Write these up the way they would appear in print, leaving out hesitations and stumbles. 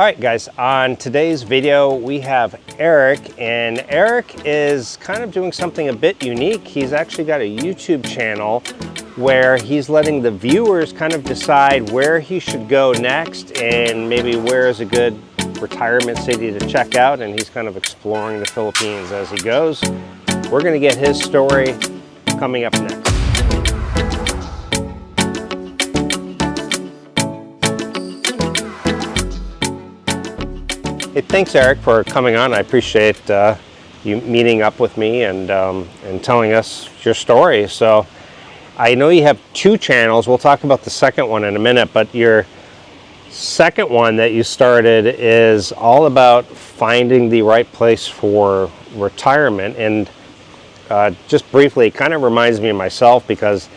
All right, guys, on today's video, we have Eric, and Eric is kind of doing something a bit unique. He's actually got a YouTube channel where he's letting the viewers kind of decide where he should go next and maybe where is a good retirement city to check out, and he's kind of exploring the Philippines as he goes. We're gonna get his story coming up next. Hey, thanks, Eric, for coming on. I appreciate you meeting up with me and telling us your story. So I know you have two channels. We'll talk about the second one in a minute, but your second one that you started is all about finding the right place for retirement. And just briefly, it kind of reminds me of myself, because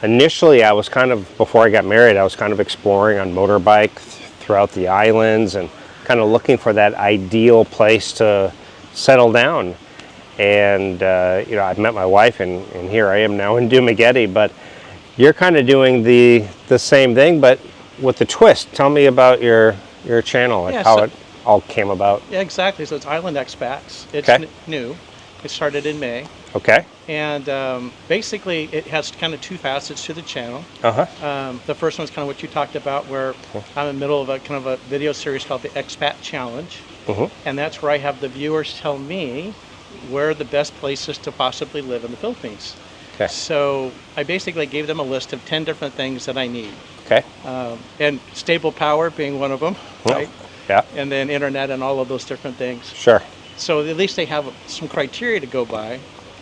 initially I was before I got married, I was kind of exploring on motorbike throughout the islands and kind of looking for that ideal place to settle down. And I met my wife, and here I am now in Dumaguete. But you're kind of doing the same thing, but with the twist. Tell me about your channel, like how it all came about. Yeah, exactly. So it's Island Expats. It's new. It started in May. Okay. And basically, it has kind of two facets to the channel. The first one is kind of what you talked about, where I'm in the middle of a kind of a video series called the Expat Challenge. And that's where I have the viewers tell me where are the best places to possibly live in the Philippines. Okay. So I basically gave them a list of 10 different things that I need. Okay. And stable power being one of them, right? Yeah. And then internet and all of those different things. Sure. So at least they have some criteria to go by.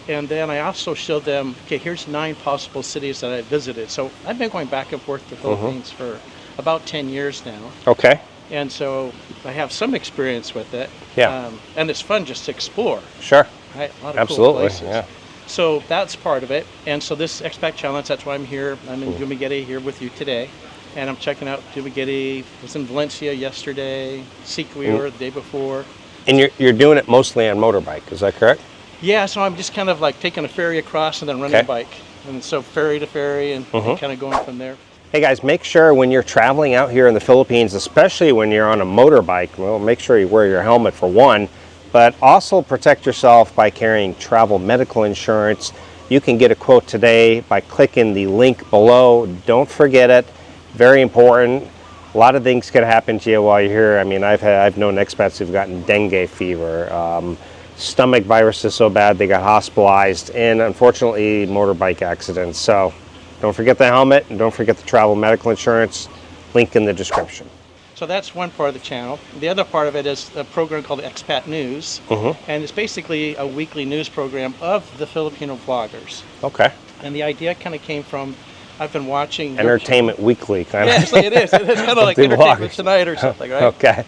And then I also showed them, okay, here's 9 possible cities that I visited. So I've been going back and forth to the Philippines for about 10 years now. Okay. And so I have some experience with it. Yeah. And it's fun just to explore. Sure. Right? A lot of Absolutely. cool places. Yeah. So that's part of it. And so this Expat Challenge, that's why I'm here. I'm in Dumaguete here with you today. And I'm checking out Dumaguete. I was in Valencia yesterday, Siquijor the day before. And you're doing it mostly on motorbike, is that correct? Yeah, so I'm just kind of like taking a ferry across and then running a bike. And so ferry to ferry and kind of going from there. Hey guys, make sure when you're traveling out here in the Philippines, especially when you're on a motorbike, well, make sure you wear your helmet for one, but also protect yourself by carrying travel medical insurance. You can get a quote today by clicking the link below. Don't forget it. Very important. A lot of things could happen to you while you're here. I mean, I've known expats who've gotten dengue fever, stomach virus is so bad they got hospitalized, and unfortunately motorbike accidents. So don't forget the helmet, and don't forget the travel medical insurance. Link in the description. So that's one part of the channel. The other part of it is a program called Expat News, and it's basically a weekly news program of the Filipino vloggers. Okay. And the idea kind of came from, I've been watching Entertainment Weekly kind of. Yeah, it is. It is kind of like Entertainment Tonight or something, right? Okay.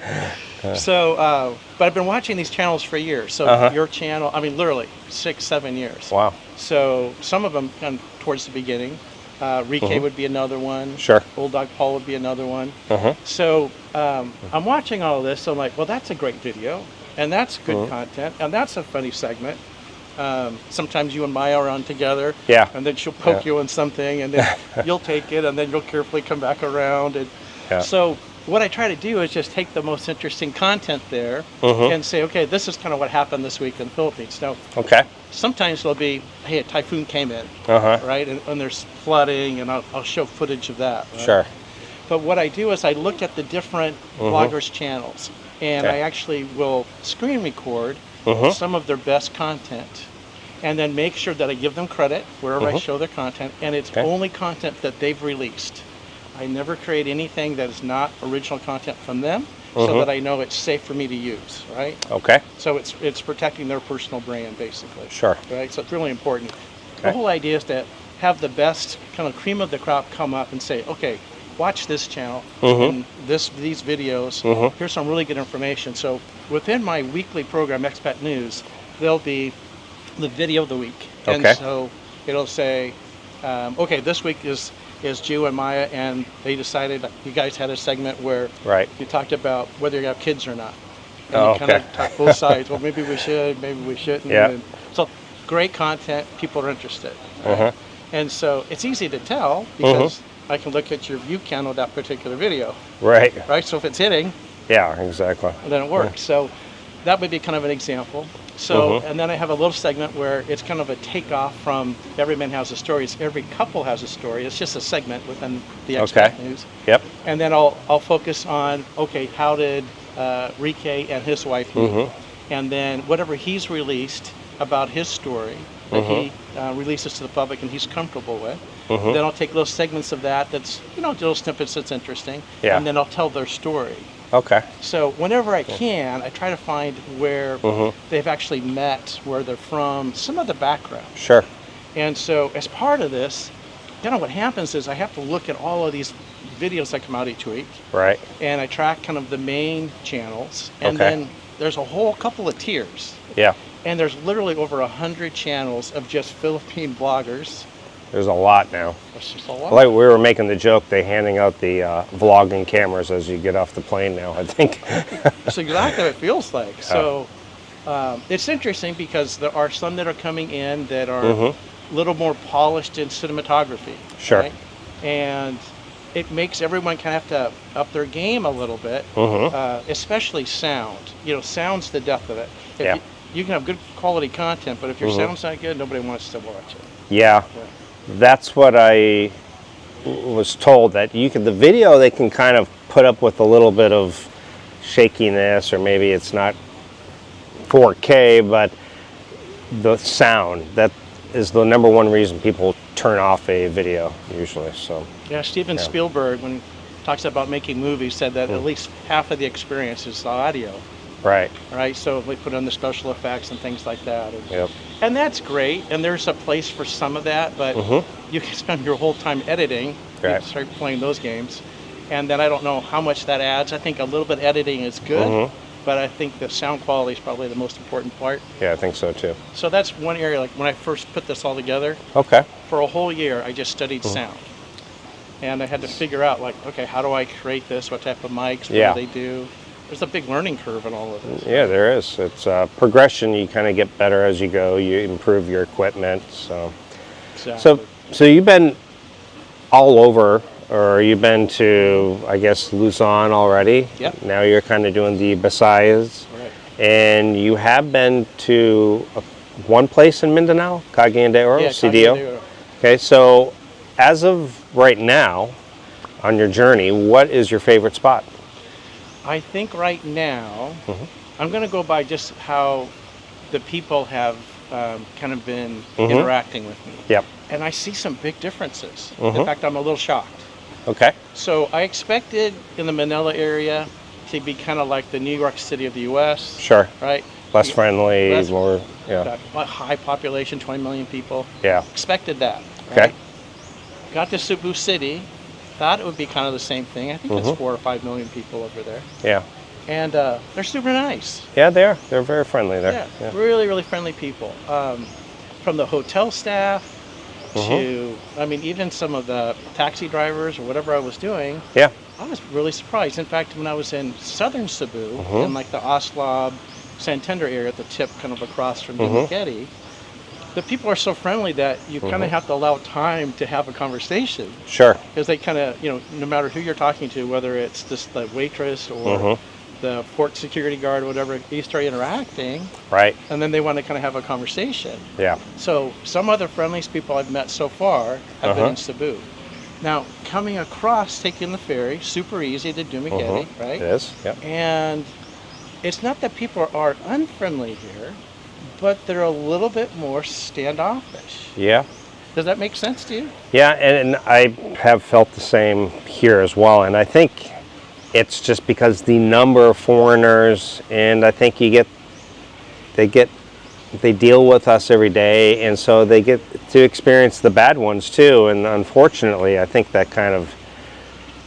So, but I've been watching these channels for years. So your channel, I mean, literally 6-7 years. Wow. So some of them kind of towards the beginning. Rike would be another one. Sure. Old Dog Paul would be another one. So I'm watching all of this. So I'm like, well, that's a great video, and that's good content, and that's a funny segment. Sometimes you and Maya are on together. Yeah. And then she'll poke you on something, and then you'll take it, and then you'll carefully come back around. And so what I try to do is just take the most interesting content there and say, okay, this is kind of what happened this week in the Philippines. Now, sometimes there'll be, hey, a typhoon came in, right? And there's flooding, and I'll show footage of that. Right? Sure. But what I do is I look at the different bloggers' channels, and I actually will screen record some of their best content, and then make sure that I give them credit wherever I show their content, and it's only content that they've released. I never create anything that is not original content from them, so that I know it's safe for me to use, right? Okay. So it's protecting their personal brand, basically. Sure. Right. So it's really important. The whole idea is to have the best kind of cream of the crop come up and say, okay, watch this channel and these videos. Here's some really good information. So within my weekly program, Expat News, there'll be the video of the week. And so it'll say, okay, this week is Jew and Maya, and they decided, you guys had a segment where you talked about whether you have kids or not. And you kind of talk both sides. Well, maybe we should, maybe we shouldn't. And so great content, people are interested. Right? And so it's easy to tell because I can look at your view count of that particular video. Right. So if it's hitting, Yeah, exactly. and then it works. So that would be kind of an example. So, and then I have a little segment where it's kind of a takeoff from Every Man Has a Story. It's Every Couple Has a Story. It's just a segment within the Expat News. Yep. And then I'll focus on, okay, how did Rike and his wife meet? And then whatever he's released about his story that he releases to the public and he's comfortable with. Then I'll take little segments of that's, little snippets that's interesting. Yeah. And then I'll tell their story. Okay. So whenever I can, I try to find where they've actually met, where they're from, some of the background. Sure. And so as part of this, what happens is I have to look at all of these videos that come out each week. Right. And I track kind of the main channels. And then there's a whole couple of tiers. Yeah. And there's literally over 100 channels of just Philippine bloggers. There's a lot now. There's just a lot. Like we were making the joke, they handing out the vlogging cameras as you get off the plane now, I think. That's exactly what it feels like. So it's interesting because there are some that are coming in that are a little more polished in cinematography. Sure. Right? And it makes everyone kind of have to up their game a little bit, especially sound. Sound's the death of it. If you can have good quality content, but if your sound's not good, nobody wants to watch it. Yeah. That's what I was told, that the video they can kind of put up with a little bit of shakiness, or maybe it's not 4K, but the sound, that is the number one reason people turn off a video usually. So Steven Spielberg, when he talks about making movies, said that at least half of the experience is the audio. Right. So we put on the special effects and things like that. And that's great. And there's a place for some of that, but you can spend your whole time editing. You can start playing those games. And then I don't know how much that adds. I think a little bit of editing is good, but I think the sound quality is probably the most important part. Yeah, I think so too. So that's one area, like when I first put this all together, for a whole year, I just studied sound. And I had to figure out, okay, how do I create this? What type of mics? What do they do? There's a big learning curve in all of this. Yeah, there is. It's progression. You kind of get better as you go. You improve your equipment. So, so you've been all over, or you've been to, I guess, Luzon already. Yep. Now you're kind of doing the Visayas. Right. And you have been to one place in Mindanao, Cagayan de Oro, CDO. Cagayan de Oro. Okay, so as of right now, on your journey, what is your favorite spot? I think right now, I'm going to go by just how the people have kind of been interacting with me. Yep. And I see some big differences. In fact, I'm a little shocked. Okay. So I expected in the Manila area to be kind of like the New York City of the U.S. Sure. Right? Less friendly, more, high population, 20 million people. Yeah. Expected that. Okay. Right? Got to Cebu City. Thought it would be kind of the same thing. I think it's 4 or 5 million people over there. Yeah. And they're super nice. Yeah, they are. They're very friendly there. Yeah. Really, really friendly people. From the hotel staff to, even some of the taxi drivers or whatever I was doing. Yeah. I was really surprised. In fact, when I was in southern Cebu, in like the Aslab, Santander area at the tip, kind of across from Dumaguete, the people are so friendly that you kind of have to allow time to have a conversation. Sure. Because they kind of, no matter who you're talking to, whether it's just the waitress or the port security guard or whatever, you start interacting. Right. And then they want to kind of have a conversation. Yeah. So some of the friendliest people I've met so far have been in Cebu. Now, coming across, taking the ferry, super easy to Dumaguete, right? It is, yep. And it's not that people are unfriendly here, but they're a little bit more standoffish. Yeah. Does that make sense to you? Yeah, and I have felt the same here as well. And I think it's just because the number of foreigners, and I think they deal with us every day, and so they get to experience the bad ones too. And unfortunately, I think that kind of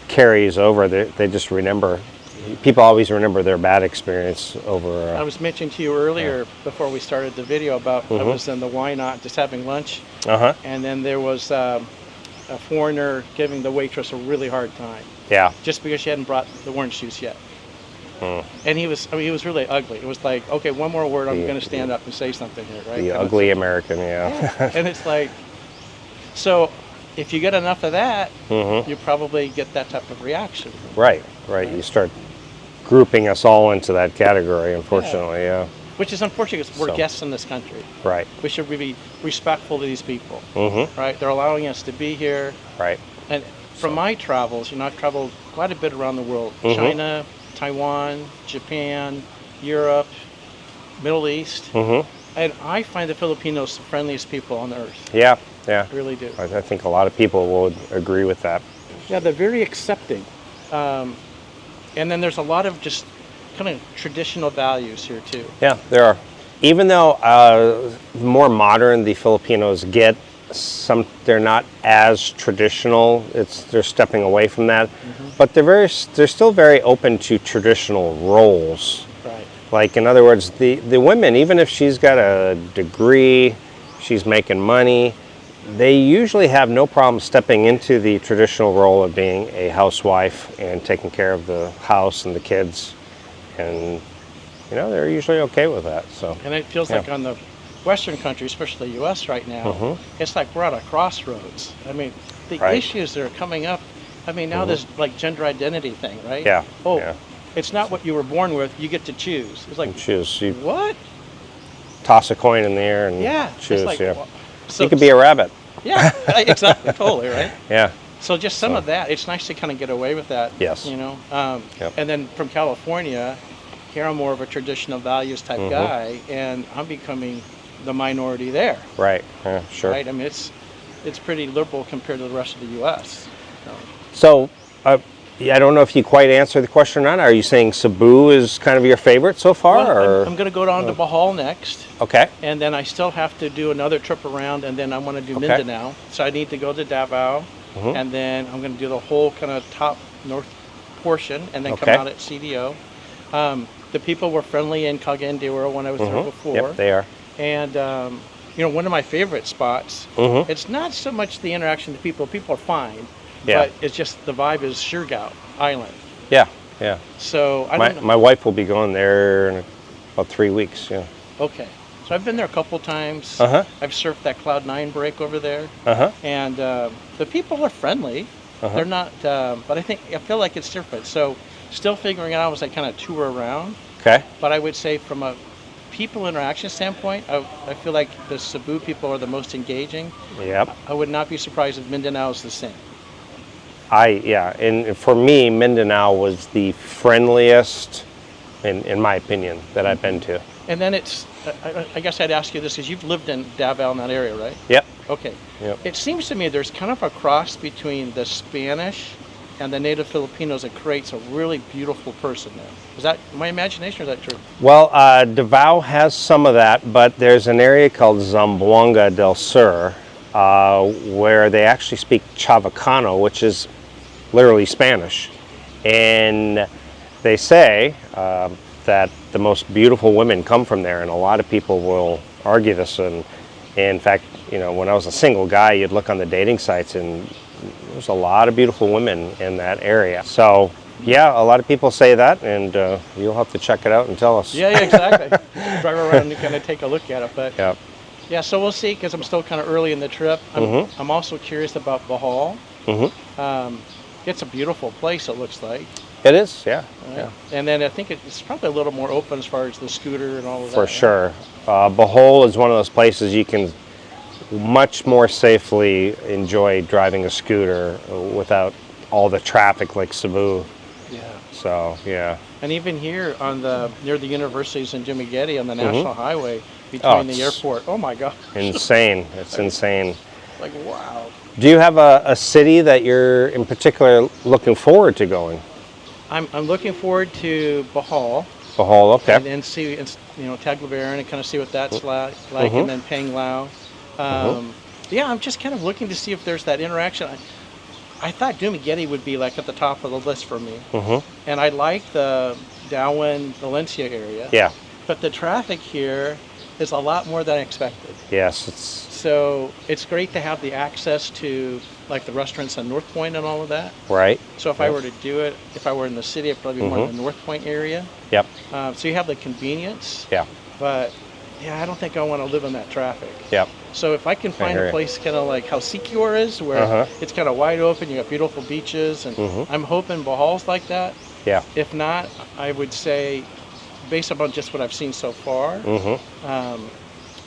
carries over. They just remember. People always remember their bad experience over. I was mentioning to you earlier before we started the video about I was in the Why Not just having lunch, and then there was a foreigner giving the waitress a really hard time. Yeah. Just because she hadn't brought the orange juice yet. And he was really ugly. It was like, okay, one more word, I'm going to stand up and say something here, right? The ugly American, yeah. And it's like, so if you get enough of that, you probably get that type of reaction. Right. You start grouping us all into that category, unfortunately. Yeah. Which is unfortunate because we're So. guests in this country. Right. We should be respectful to these people, Mm-hmm. right? They're allowing us to be here. Right. And from my travels, I've traveled quite a bit around the world. Mm-hmm. China, Taiwan, Japan, Europe, Middle East. Mm-hmm. And I find the Filipinos the friendliest people on earth. Yeah. Yeah. I really do. I think a lot of people would agree with that. Yeah, they're very accepting. And then there's a lot of just kind of traditional values here too. Yeah, there are. Even though more modern the Filipinos get, they're not as traditional. They're stepping away from that, but they're still very open to traditional roles. Right. Like, in other words, the women, even if she's got a degree, she's making money, they usually have no problem stepping into the traditional role of being a housewife and taking care of the house and the kids. And, they're usually okay with that. So. And it feels like on the Western countries, especially the U.S. right now, it's like we're at a crossroads. I mean, the issues that are coming up, now this like gender identity thing, right? Yeah. Oh, yeah. It's not what you were born with, you get to choose. It's like, choose. You what? toss a coin in the air and choose. It's like, Well, so, you could be a rabbit. Yeah, exactly, totally, right? Yeah. So just some of that, it's nice to kind of get away with that. Yes. And then from California, here I'm more of a traditional values type guy, and I'm becoming the minority there. Right. Yeah, sure. Right. I mean, it's pretty liberal compared to the rest of the U.S. So, I don't know if you quite answered the question or not. Are you saying Cebu is kind of your favorite so far? Well, or? I'm going to go down to Bohol next. Okay. And then I still have to do another trip around, and then I want to do Okay. Mindanao. So I need to go to Davao, and then I'm going to do the whole kind of top north portion, and then come out at CDO. The people were friendly in Cagayan de Oro when I was there before. Yep, they are. And one of my favorite spots. It's not so much the interaction with people. People are fine, but it's just the vibe is Siargao Island. Yeah, yeah. So I don't know. My wife will be going there in about 3 weeks. Yeah. Okay. So I've been there a couple times. I've surfed that Cloud9 break over there. And the people are friendly. They're not, but I feel like it's different. So still figuring it out as I kind of tour around. Okay. But I would say from a people interaction standpoint, I feel like the Cebu people are the most engaging. Yep. I would not be surprised if Mindanao is the same. And for me, Mindanao was the friendliest, in my opinion, that I've been to. And then I guess I'd ask you this, because you've lived in Davao in that area, right? Yep. Okay. Yep. It seems to me there's kind of a cross between the Spanish and the native Filipinos that creates a really beautiful person there. Is that my imagination, or is that true? Well, Davao has some of that, but there's an area called Zamboanga del Sur where they actually speak Chavacano, which is literally Spanish. And they say that the most beautiful women come from there, and a lot of people will argue this. And in fact, when I was a single guy, you'd look on the dating sites, and there's a lot of beautiful women in that area. So, yeah, a lot of people say that, and you'll have to check it out and tell us. Yeah, exactly. Drive around and kind of take a look at it. But yeah, so we'll see, because I'm still kind of early in the trip. I'm also curious about Bohol. It's a beautiful place, it looks like. It is, yeah. Right. Yeah. And then I think it's probably a little more open as far as the scooter and all of that. For sure. Bohol is one of those places you can much more safely enjoy driving a scooter without all the traffic like Cebu. Yeah. So, yeah. And even here near the universities in Dumaguete on the National Highway between the airport. Oh my God. Insane. It's insane. Like, wow. Do you have a city that you're in particular looking forward to going? I'm looking forward to Bohol. Bohol, okay. And then see, Tagbilaran, and kind of see what that's like, and then Panglao. Yeah, I'm just kind of looking to see if there's that interaction. I thought Dumaguete would be like at the top of the list for me. And I like the Darwin, Valencia area. Yeah. But the traffic here is a lot more than I expected. Yes, So it's great to have the access to like the restaurants on North Point and all of that. right. So if I were to do it, if I were in the city, I'd probably be more in the North Point area. Yep. So you have the convenience. Yeah. But yeah, I don't think I want to live in that traffic. Yep. So if I can find hear a you. place kind of like how Siquijor is, where it's kind of wide open, you got beautiful beaches, and I'm hoping Bohol's like that. Yeah. If not, I would say, based upon just what I've seen so far,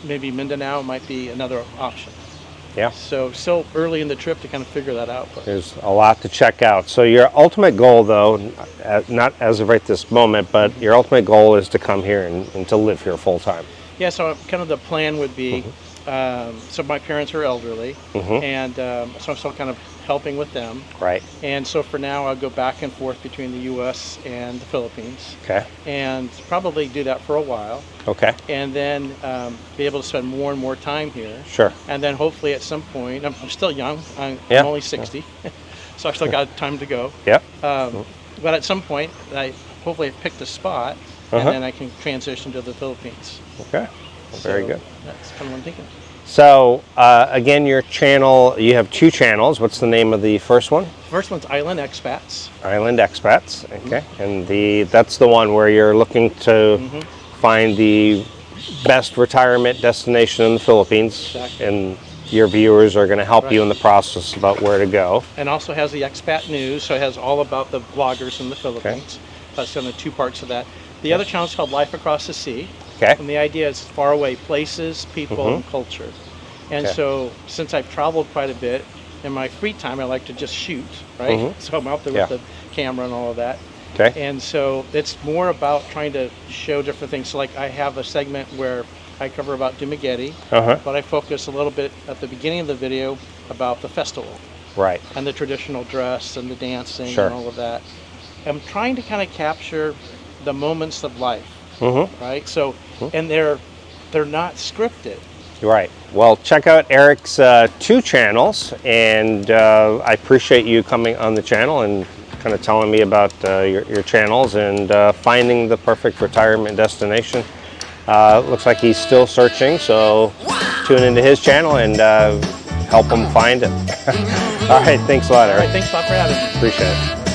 maybe Mindanao might be another option. Yeah. So still early in the trip to kind of figure that out. But There's a lot to check out. So your ultimate goal, though, not as of right this moment, but your ultimate goal is to come here and to live here full time. yeah, so kind of the plan would be, so my parents are elderly, and so I'm still kind of helping with them. Right. And so for now, I'll go back and forth between the U.S. and the Philippines. Okay. And probably do that for a while. Okay. And then be able to spend more and more time here. Sure. And then hopefully at some point, I'm still young, I'm only 60, so I've still got time to go. Yep. But at some point, I hopefully have picked a spot, and then I can transition to the Philippines. Okay. Very good. That's kind of what I'm thinking. So again, your channel, you have 2 channels. What's the name of the first one? First one's Island Expats. Island Expats. Okay. And that's the one where you're looking to find the best retirement destination in the Philippines. Exactly. And your viewers are going to help you in the process about where to go. And also has the expat news, so it has all about the vloggers in the Philippines. That's kind of 2 parts of that. The other channel is called Life Across the Sea. Okay. And the idea is far away places, people, and culture. And so since I've traveled quite a bit, in my free time I like to just shoot, right? So I'm out there with the camera and all of that. Okay. And so it's more about trying to show different things. So like I have a segment where I cover about Dumaguete, but I focus a little bit at the beginning of the video about the festival. Right. And the traditional dress and the dancing Sure. and all of that. I'm trying to kind of capture the moments of life, right? So, and they're not scripted. Right. Well, check out Eric's 2 channels, and I appreciate you coming on the channel and kind of telling me about your channels and finding the perfect retirement destination. Looks like he's still searching, so tune into his channel and help him find it. All right. Thanks a lot, Eric. All right, thanks a lot for having me. Appreciate it.